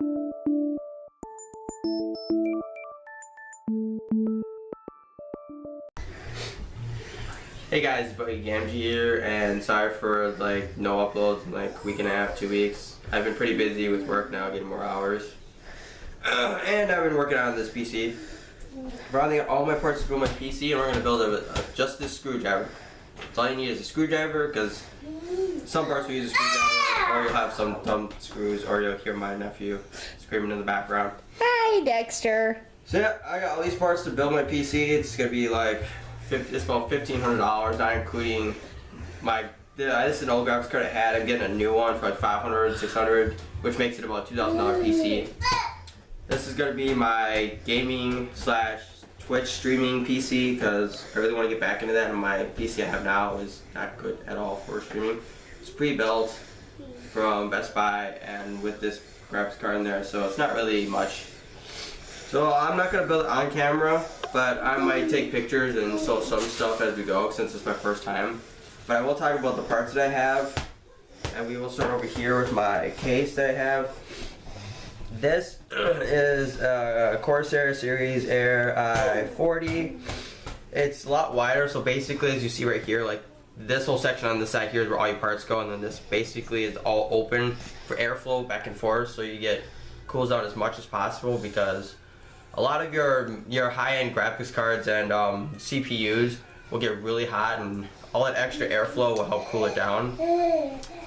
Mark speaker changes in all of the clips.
Speaker 1: Hey guys, it's Buddy Gamgee here, and sorry for like no uploads in like a week and a half, 2 weeks. I've been pretty busy with work now, getting more hours. And I've been working on this PC. Rounding out all my parts to build my PC, and we're going to build just this screwdriver. So all you need is a screwdriver, because some parts will use a screwdriver, or you'll have some thumb screws, or you'll hear my nephew screaming in the background.
Speaker 2: Hi, Dexter.
Speaker 1: So yeah, I got all these parts to build my PC. It's going to be like it's about $1,500, not including my. This is an old graphics card I had. I'm getting a new one for like $500, $600, which makes it about $2,000 PC. This is gonna be my gaming / Twitch streaming PC because I really want to get back into that. And my PC I have now is not good at all for streaming. It's pre-built from Best Buy and with this graphics card in there, so it's not really much. So I'm not gonna build it on camera, but I might take pictures and show some stuff as we go since it's my first time. But I will talk about the parts that I have, and we will start over here with my case that I have. This is a Corsair Series Air i40. It's a lot wider, so basically as you see right here, like this whole section on the side here is where all your parts go, and then this basically is all open for airflow back and forth, so you get cools down as much as possible, because a lot of your high-end graphics cards and CPUs will get really hot, and all that extra airflow will help cool it down.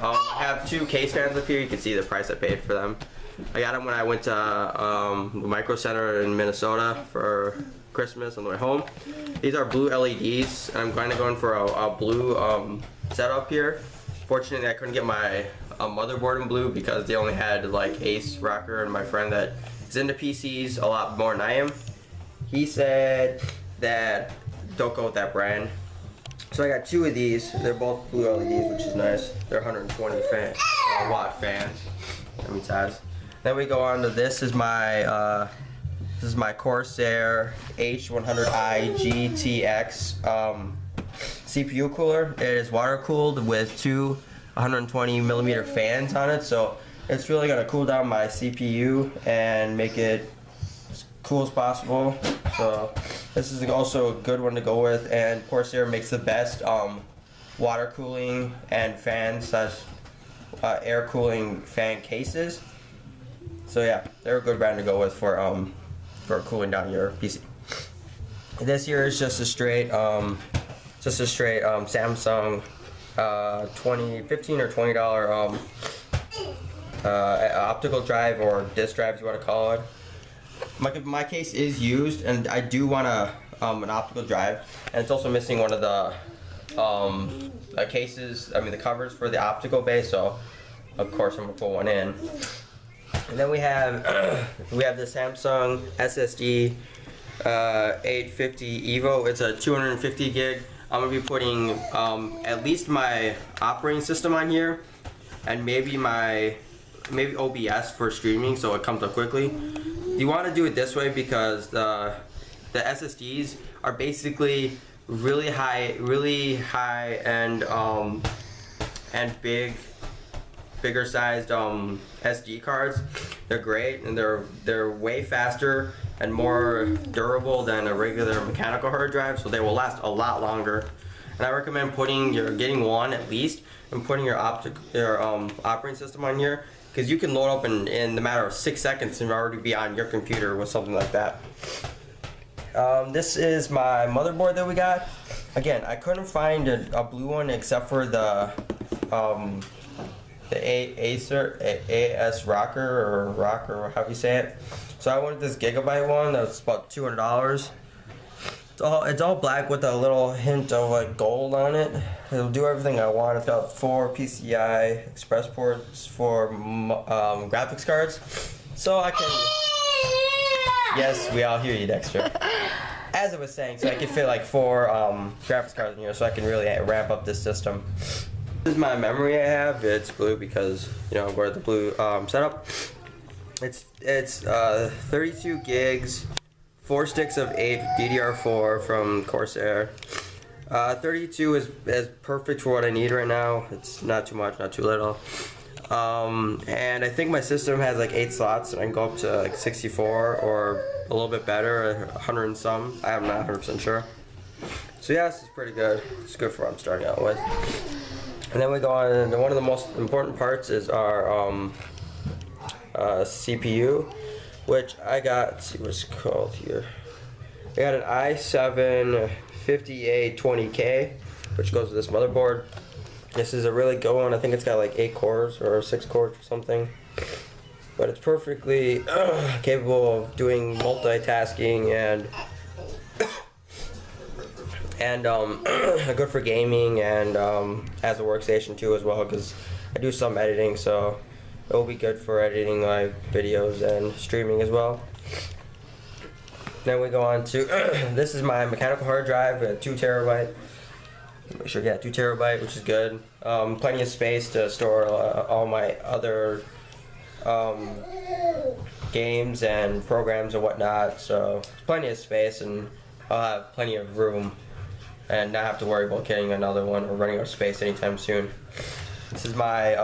Speaker 1: I have two case fans up here. You can see the price I paid for them. I got them when I went to the Micro Center in Minnesota for Christmas on the way home. These are blue LEDs, and I'm going to go in for a blue setup here. Fortunately, I couldn't get my motherboard in blue because they only had like Ace Rocker, and my friend that is into PCs a lot more than I am, he said that don't go with that brand. So I got two of these. They're both blue LEDs, which is nice. They're 120 watt fans. I mean size. Then we go on to this is my Corsair H100i GTX CPU cooler. It is water cooled with two 120 millimeter fans on it, so it's really gonna cool down my CPU and make it as cool as possible. So this is also a good one to go with, and Corsair makes the best water cooling and fan / air cooling fan cases. So yeah, they're a good brand to go with for cooling down your PC. This here is just a straight Samsung $15 or $20 optical drive, or disk drive, if you want to call it. My case is used, and I do want an optical drive, and it's also missing one of the cases. I mean the covers for the optical bay, so of course I'm gonna put one in. And then we have the Samsung SSD 850 EVO. It's a 250 gig. I'm gonna be putting at least my operating system on here, and maybe OBS for streaming, so it comes up quickly. You want to do it this way because the SSDs are basically really high end and bigger sized SD cards. They're great, and they're way faster and more durable than a regular mechanical hard drive, so they will last a lot longer. And I recommend getting one at least, and putting your operating system on here, because you can load up in the matter of 6 seconds and already be on your computer with something like that. This is my motherboard that we got. Again, I couldn't find a blue one except for the AS Rocker, or however you say it. So I wanted this Gigabyte one that was about $200. It's all black with a little hint of like gold on it. It'll do everything I want. It's got 4 PCI Express ports for graphics cards, so I can. Yes, we all hear you, Dexter. As I was saying, so I can fit like 4 graphics cards in here, so I can really ramp up this system. This is my memory I have. It's blue because we're at the blue setup. It's 32 gigs. 4 sticks of 8 DDR4 from Corsair. 32 is perfect for what I need right now. It's not too much, not too little. And I think my system has like 8 slots, and I can go up to like 64 or a little bit better, 100 and some. I'm not 100% sure. So yeah, this is pretty good. It's good for what I'm starting out with. And then we go on, and one of the most important parts is our CPU, which I got, let's see what it's called here. I got an i7 5820K, which goes with this motherboard. This is a really good one. I think it's got like 8 cores or 6 cores or something. But it's perfectly capable of doing multitasking and good for gaming, and as a workstation too as well, because I do some editing, so it will be good for editing live videos and streaming as well. Then we go on to this is my mechanical hard drive, 2 terabyte. Make sure, yeah, 2 terabyte, which is good. Plenty of space to store all my other games and programs and whatnot. So plenty of space, and I'll have plenty of room and not have to worry about getting another one or running out of space anytime soon. This is my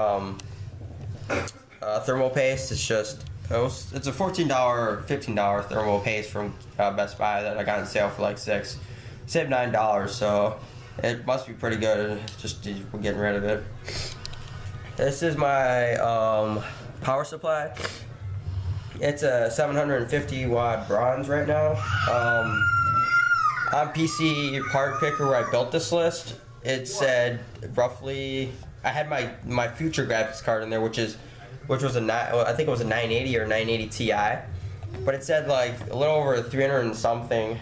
Speaker 1: thermal paste. It's just it's a $14 or $15 thermal paste from Best Buy that I got on sale for like $6. Saved $9, so it must be pretty good. Just we're getting rid of it. This is my power supply. It's a 750 watt bronze right now. On PC Part Picker, where I built this list, it said roughly, I had my future graphics card in there, which was I think it was a 980 or 980 Ti, but it said like a little over 300 and something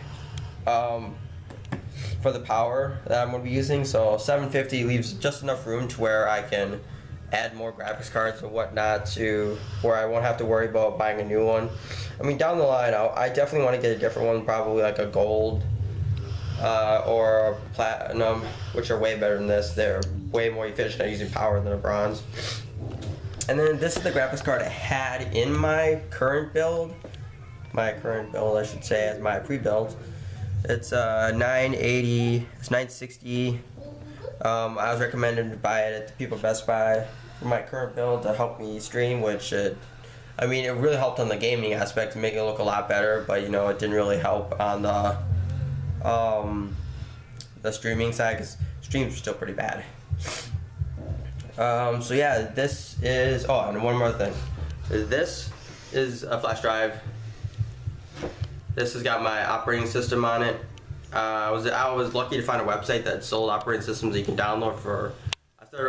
Speaker 1: for the power that I'm going to be using. So 750 leaves just enough room to where I can add more graphics cards and whatnot, to where I won't have to worry about buying a new one. I mean, down the line, I definitely want to get a different one, probably like a gold or a platinum, which are way better than this. They're way more efficient at using power than a bronze. And then this is the graphics card I had in my current build. My current build, I should say, as my pre-build. It's 980, it's 960. I was recommended to buy it at the people at Best Buy for my current build to help me stream, which I mean, it really helped on the gaming aspect to make it look a lot better, but you know, it didn't really help on the streaming side, because streams are still pretty bad. So yeah, this is, oh, and one more thing. This is a flash drive. This has got my operating system on it. I was lucky to find a website that sold operating systems that you can download for,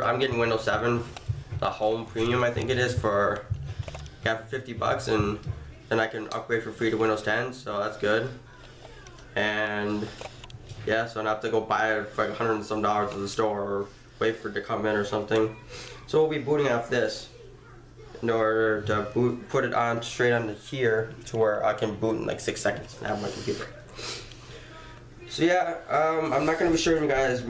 Speaker 1: I'm getting Windows 7, the Home Premium I think it is, for $50, and then I can upgrade for free to Windows 10, so that's good. And yeah, so I don't have to go buy it for like $100 and some at the store, or wait for it to come in or something. So we'll be booting off this in order to put it on straight onto here, to where I can boot in like 6 seconds and have my computer. So yeah, I'm not going to be showing you guys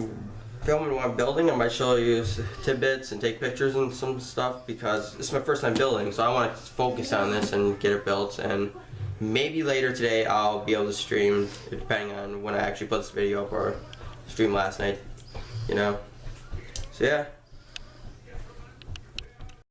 Speaker 1: filming while I'm building. I might show you tidbits and take pictures and some stuff, because this is my first time building, so I want to focus on this and get it built. And maybe later today I'll be able to stream, depending on when I actually put this video up, or stream last night, you know. So yeah.